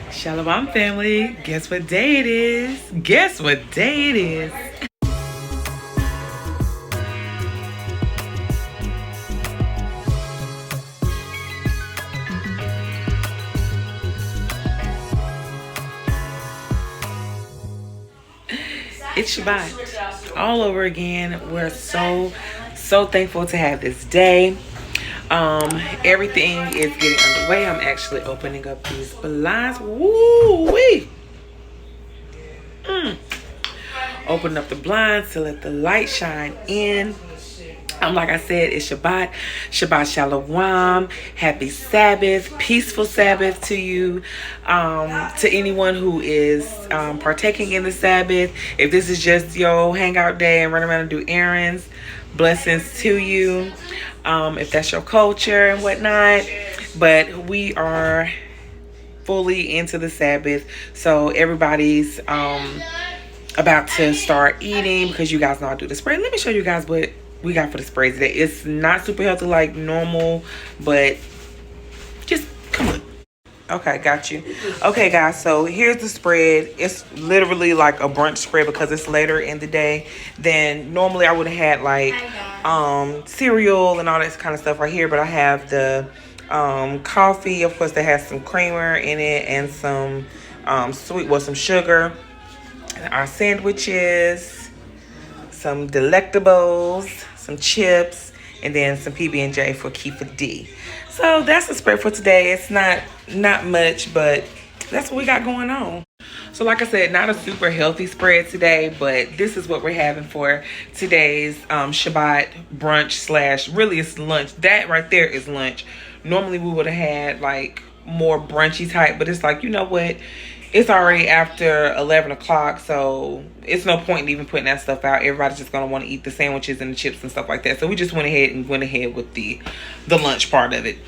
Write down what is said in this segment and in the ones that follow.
Shalawam family, guess what day it is? Guess what day it is? It's Shabbat all over again. We're so thankful to have this day. Everything is getting underway. I'm actually opening up these blinds. Woo-wee! Opening up the blinds to let the light shine in. Like I said, it's Shabbat. Shabbat Shalawam. Happy Sabbath. Peaceful Sabbath to you. To anyone who is partaking in the Sabbath. If this is just your hangout day and run around and do errands, blessings to you. If that's your culture and whatnot. But we are fully into the Sabbath. So everybody's about to start eating because you guys know I do the spread. Let me show you guys what we got for the spread today. It's not super healthy like normal, but just come on. Okay, got you. Okay, guys, so here's the spread. It's literally like a brunch spread because it's later in the day than normally I would have had, like cereal and all that kind of stuff right here. But I have the coffee. Of course, that has some creamer in it and some some sugar. And our sandwiches, some delectables, some chips, and then some PB&J for Kiefer D. So that's the spread for today. It's not much, but that's what we got going on. So like I said, not a super healthy spread today, but this is what we're having for today's Shabbat brunch / really it's lunch. That right there is lunch. Normally we would have had like more brunchy type, but it's like, you know what? It's already after 11 o'clock, so it's no point in even putting that stuff out. Everybody's just going to want to eat the sandwiches and the chips and stuff like that. So we just went ahead with the lunch part of it.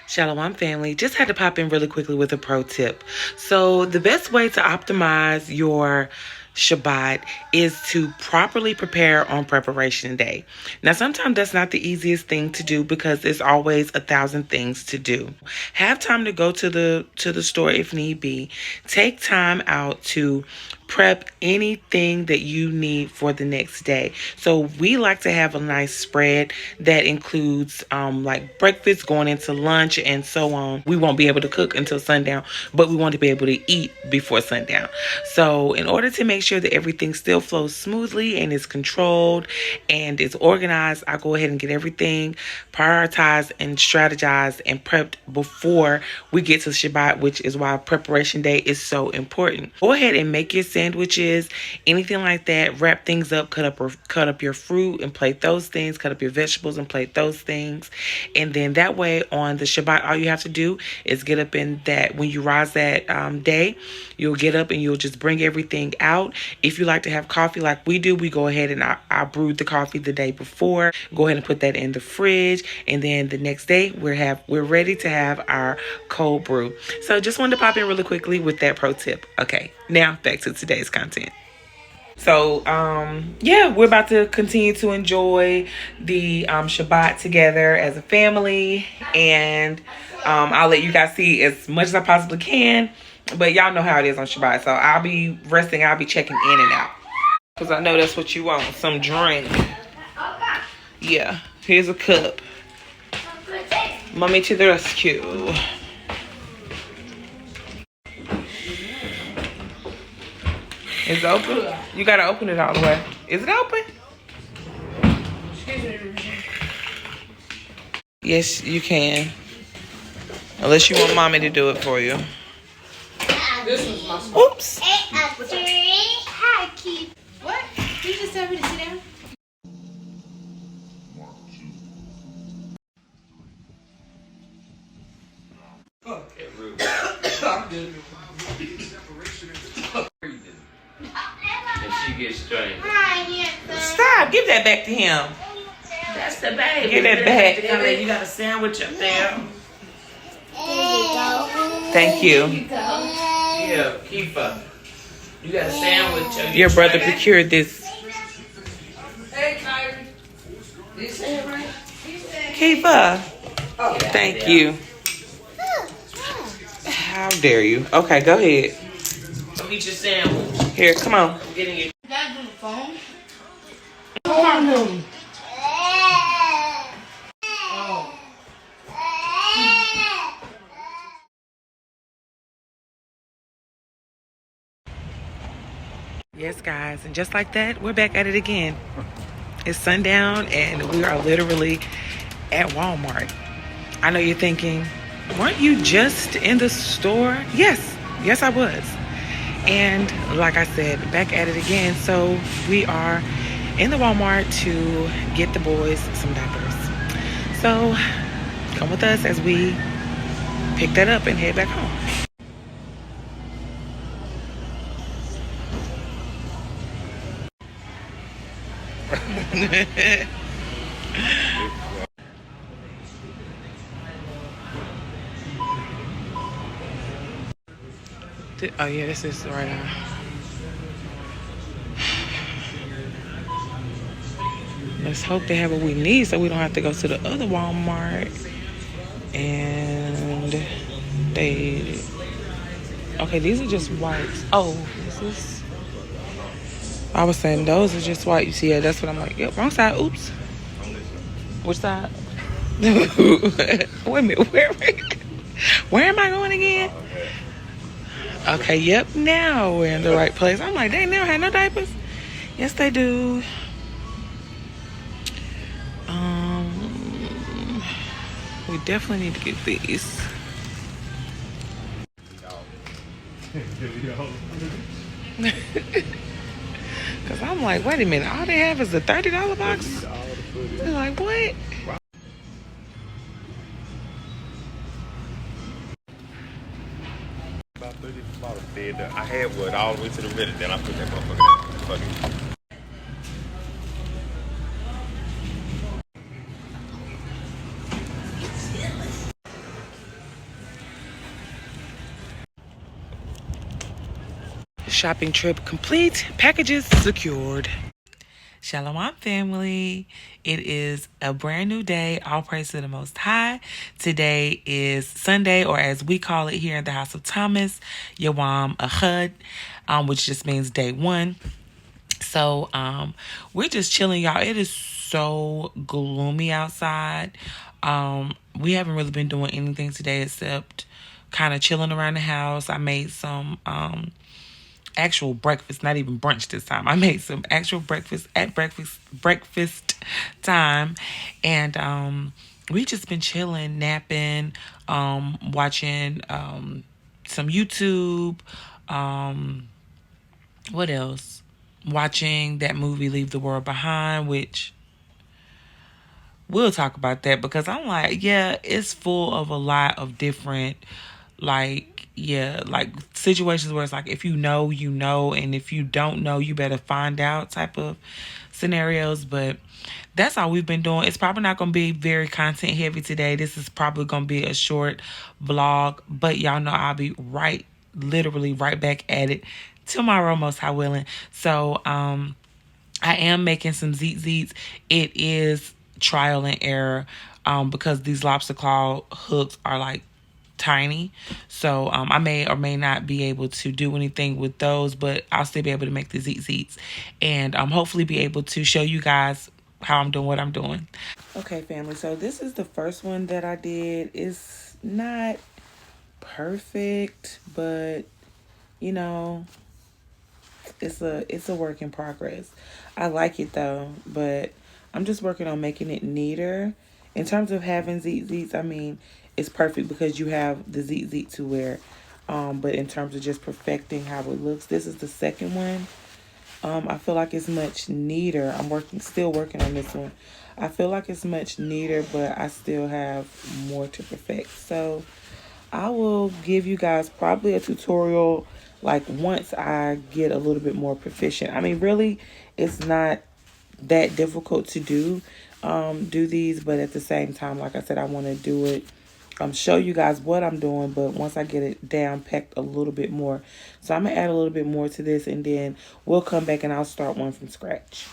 Shalawam family, just had to pop in really quickly with a pro tip. So the best way to optimize your Shabbat is to properly prepare on preparation day. Now, sometimes that's not the easiest thing to do because there's always 1,000 things to do. Have time to go to the store if need be. Take time out to prep anything that you need for the next day. So we like to have a nice spread that includes like breakfast going into lunch and so on. We won't be able to cook until sundown, but we want to be able to eat before sundown. So in order to make sure that everything still flows smoothly and is controlled and is organized, I go ahead and get everything prioritized and strategized and prepped before we get to Shabbat, which is why preparation day is so important. Go ahead and make your sandwiches, anything like that. Wrap things up, cut up your fruit and plate those things, cut up your vegetables and plate those things. And then that way on the Shabbat, all you have to do is get up in that, when you rise that day, you'll get up and you'll just bring everything out. If you like to have coffee like we do, we go ahead and I brewed the coffee the day before. Go ahead and put that in the fridge. And then the next day we're ready to have our cold brew. So just wanted to pop in really quickly with that pro tip. Okay, now back to today's content. So yeah, we're about to continue to enjoy the Shabbat together as a family, and I'll let you guys see as much as I possibly can, but y'all know how it is on Shabbat. So I'll be resting, I'll be checking in and out because I know that's what you want, some drink. Yeah, here's a cup. Mommy to the rescue. Is it open? You gotta open it all the way. Is it open? Yes, you can. Unless you want mommy to do it for you. Oops. Hi, Keith. What? You just tell me to sit down? And she gets strange. Stop. Give that back to him. That's the baby. Give that back. You got a sandwich up there. Thank you. Yeah, Kiefer. You got a sandwich. Your brother procured this. Hey, Kyrie. Did you say it right? Kiefer. Thank you. How dare you? Okay, go ahead. Go eat your sandwich. Here, come on. I'm getting it. That's the phone. Oh. Yes, guys, and just like that, we're back at it again. It's sundown, and we are literally at Walmart. I know you're thinking, weren't you just in the store? Yes, I was. And like I said, back at it again. So we are in the Walmart to get the boys some diapers. So come with us as we pick that up and head back home. Oh yeah, this is right now. Let's hope they have what we need so we don't have to go to the other Walmart. And they... Okay, these are just wipes. Oh, this is... I was saying those are just wipes. Yeah, that's what I'm like. Yep, wrong side. Oops. Which side? Wait a minute. Where am I going again? Okay, yep. Now we're in the right place. I'm like, they never had no diapers. Yes, they do. We definitely need to get these. Cause I'm like, wait a minute, all they have is a $30 box? They're like, what? About 30 bottles dead. I had one all the way to the middle, then I put that motherfucker down. Fuck it. Shopping trip complete, packages secured. Shalawam family, it is a brand new day. All praise to the Most High. Today is Sunday, or as we call it here in the House of Thomas, Yawam Ahad, which just means day one. So we're just chilling, y'all. It is so gloomy outside. We haven't really been doing anything today except kind of chilling around the house. I made some actual breakfast, not even brunch this time. I made some actual breakfast at breakfast time, and we just been chilling, napping, watching some YouTube. What else? Watching that movie Leave the World Behind, which we'll talk about that, because I'm like, yeah, it's full of a lot of different, like situations where it's like, if you know, you know, and if you don't know, you better find out type of scenarios. But that's all we've been doing. It's probably not going to be very content heavy today. This is probably going to be a short vlog, but y'all know I'll be literally right back at it tomorrow, most high willing. So I am making some Tzitzit. It is trial and error because these lobster claw hooks are like tiny, so I may or may not be able to do anything with those, but I'll still be able to make the Tzitzit, and hopefully be able to show you guys how I'm doing what I'm doing. Okay, family, so this is the first one that I did. It's not perfect, but you know, it's a work in progress. I like it though, but I'm just working on making it neater. In terms of having Tzitzits, I mean, it's perfect because you have the Tzitzit to wear. But in terms of just perfecting how it looks, this is the second one. I feel like it's much neater. I'm still working on this one. I feel like it's much neater, but I still have more to perfect. So I will give you guys probably a tutorial like once I get a little bit more proficient. I mean, really, it's not that difficult to do these, but at the same time, like I said, I want to do it, show you guys what I'm doing, but once I get it down packed a little bit more. So I'm gonna add a little bit more to this, and then we'll come back and I'll start one from scratch.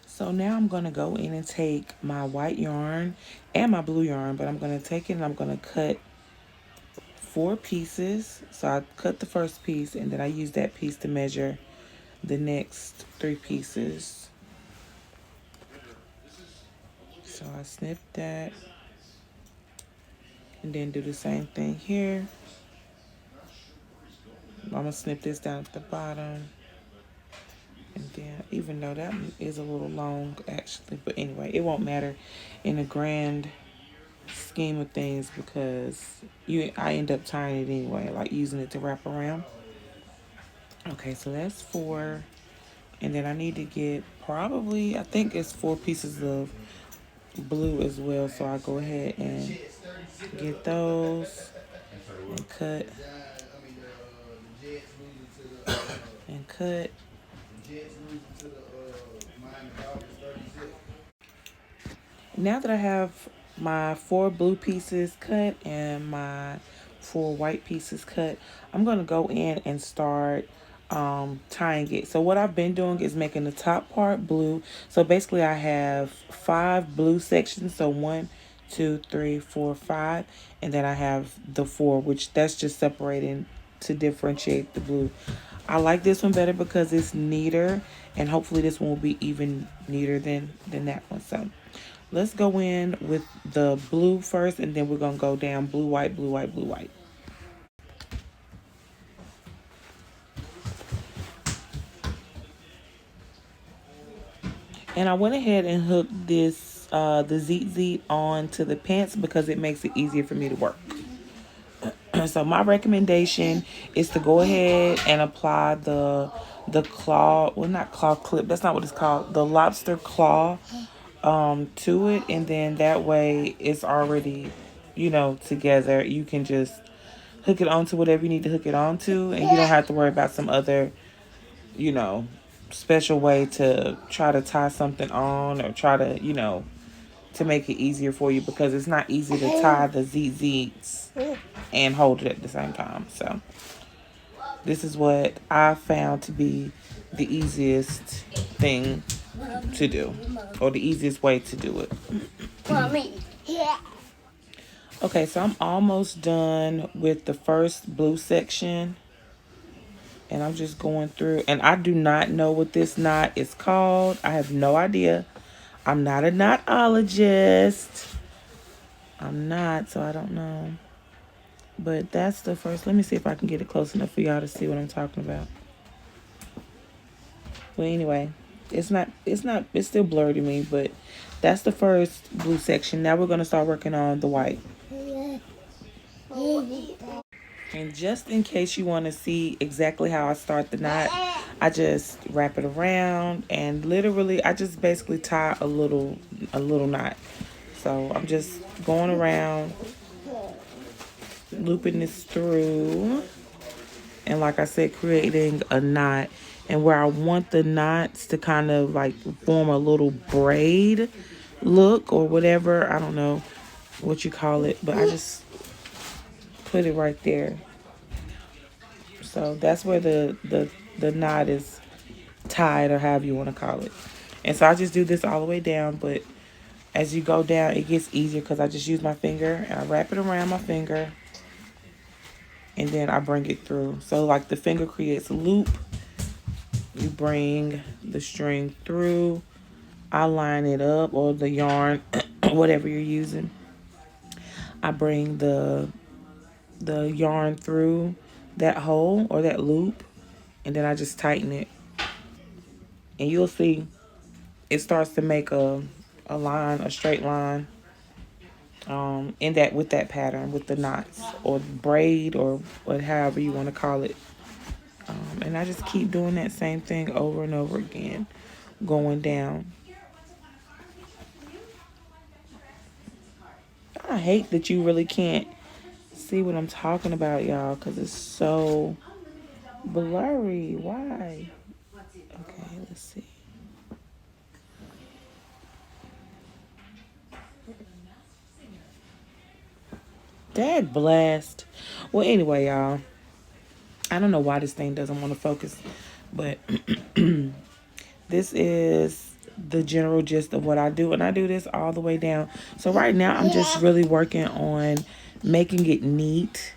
So now I'm going to go in and take my white yarn and my blue yarn, but I'm going to take it and I'm going to cut 4 pieces. So I cut the first piece and then I use that piece to measure the next 3 pieces. So I snip that and then do the same thing here. I'm going to snip this down at the bottom. And then, even though that is a little long, actually, but anyway, it won't matter in the grand scheme of things because I end up tying it anyway, like using it to wrap around. Okay, so that's 4. And then I need to get probably, I think it's 4 pieces of blue as well. So I go ahead and get those and cut and cut. Now that I have my 4 blue pieces cut and my 4 white pieces cut, I'm going to go in and start tying it. So what I've been doing is making the top part blue. So basically I have 5 blue sections. So 1, 2, 3, 4, 5. And then I have the 4, which that's just separating to differentiate the blue. I like this one better because it's neater, and hopefully this one will be even neater than that one. So let's go in with the blue first, and then we're going to go down blue, white, blue, white, blue, white. And I went ahead and hooked this, the Tzitzit on to the pants because it makes it easier for me to work. So my recommendation is to go ahead and apply the claw, well, not claw clip, that's not what it's called, the lobster claw to it, and then that way it's already, you know, together. You can just hook it onto whatever you need to hook it onto, and you don't have to worry about some other, you know, special way to try to tie something on or try to, you know, to make it easier for you, because it's not easy to tie the Tzitzits and hold it at the same time. So this is what I found to be the easiest thing to do, or the easiest way to do it. Okay, so I'm almost done with the first blue section. And I'm just going through. And I do not know what this knot is called. I have no idea. I'm not a knotologist. I'm not, so I don't know. But that's the first. Let me see if I can get it close enough for y'all to see what I'm talking about. Well, anyway, it's still blurry to me, but that's the first blue section. Now we're going to start working on the white. And just in case you want to see exactly how I start the knot, I just wrap it around and literally I just basically tie a little knot. So I'm just going around, looping this through, and like I said, creating a knot. And where I want the knots to kind of like form a little braid look or whatever, I don't know what you call it, but I just put it right there. So that's where the knot is tied, or however you want to call it. And so I just do this all the way down, but as you go down, it gets easier because I just use my finger and I wrap it around my finger and then I bring it through. So like the finger creates a loop, you bring the string through, I line it up, or the yarn, whatever you're using. I bring the yarn through that hole or that loop, and then I just tighten it. And you'll see it starts to make a line, a straight line, in that, with that pattern, with the knots or braid or however you want to call it. And I just keep doing that same thing over and over again, going down. I hate that you really can't see what I'm talking about, y'all, because it's so blurry. Why? Okay, let's see. Dag blast. Well, anyway, y'all, I don't know why this thing doesn't want to focus, but this is the general gist of what I do, and I do this all the way down. So right now I'm just really working on making it neat.